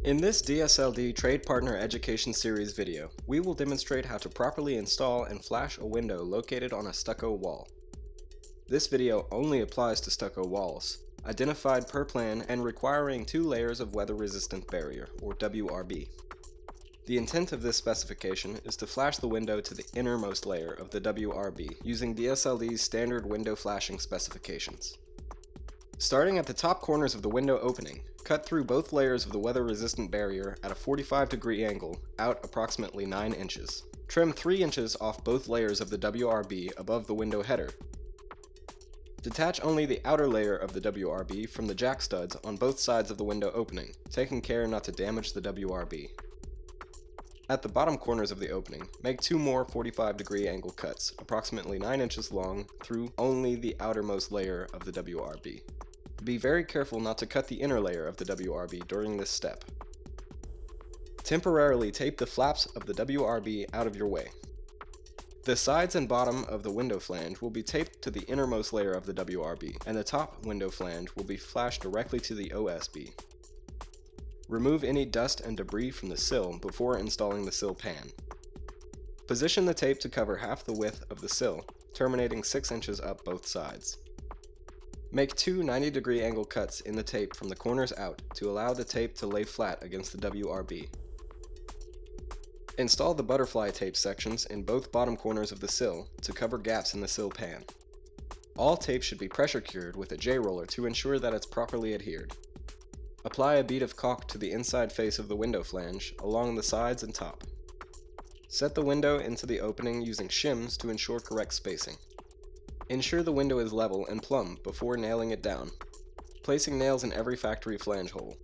In this DSLD Trade Partner Education Series video, we will demonstrate how to properly install and flash a window located on a stucco wall. This video only applies to stucco walls, identified per plan and requiring 2 layers of weather-resistant barrier, or WRB. The intent of this specification is to flash the window to the innermost layer of the WRB using DSLD's standard window flashing specifications. Starting at the top corners of the window opening, cut through both layers of the weather-resistant barrier at a 45-degree angle, out approximately 9 inches. Trim 3 inches off both layers of the WRB above the window header. Detach only the outer layer of the WRB from the jack studs on both sides of the window opening, taking care not to damage the WRB. At the bottom corners of the opening, make 2 more 45-degree angle cuts, approximately 9 inches long, through only the outermost layer of the WRB. Be very careful not to cut the inner layer of the WRB during this step. Temporarily tape the flaps of the WRB out of your way. The sides and bottom of the window flange will be taped to the innermost layer of the WRB, and the top window flange will be flashed directly to the OSB. Remove any dust and debris from the sill before installing the sill pan. Position the tape to cover half the width of the sill, terminating 6 inches up both sides. Make 2 90-degree angle cuts in the tape from the corners out to allow the tape to lay flat against the WRB. Install the butterfly tape sections in both bottom corners of the sill to cover gaps in the sill pan. All tape should be pressure cured with a J-roller to ensure that it's properly adhered. Apply a bead of caulk to the inside face of the window flange along the sides and top. Set the window into the opening using shims to ensure correct spacing. Ensure the window is level and plumb before nailing it down, placing nails in every factory flange hole.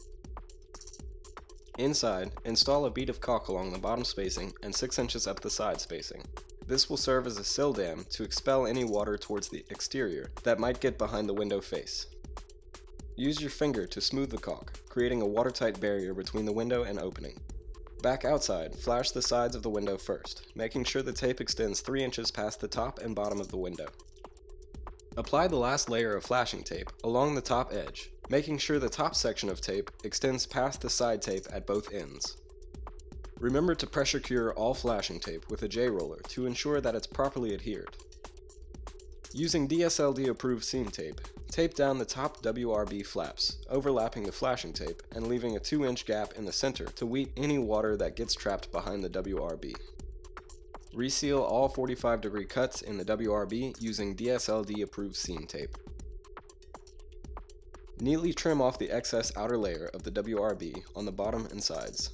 Inside, install a bead of caulk along the bottom spacing and 6 inches up the side spacing. This will serve as a sill dam to expel any water towards the exterior that might get behind the window face. Use your finger to smooth the caulk, creating a watertight barrier between the window and opening. Back outside, flash the sides of the window first, making sure the tape extends 3 inches past the top and bottom of the window. Apply the last layer of flashing tape along the top edge, making sure the top section of tape extends past the side tape at both ends. Remember to pressure cure all flashing tape with a J-roller to ensure that it's properly adhered. Using DSLD approved seam tape, tape down the top WRB flaps, overlapping the flashing tape and leaving a 2-inch gap in the center to weep any water that gets trapped behind the WRB. Reseal all 45-degree cuts in the WRB using DSLD approved seam tape. Neatly trim off the excess outer layer of the WRB on the bottom and sides.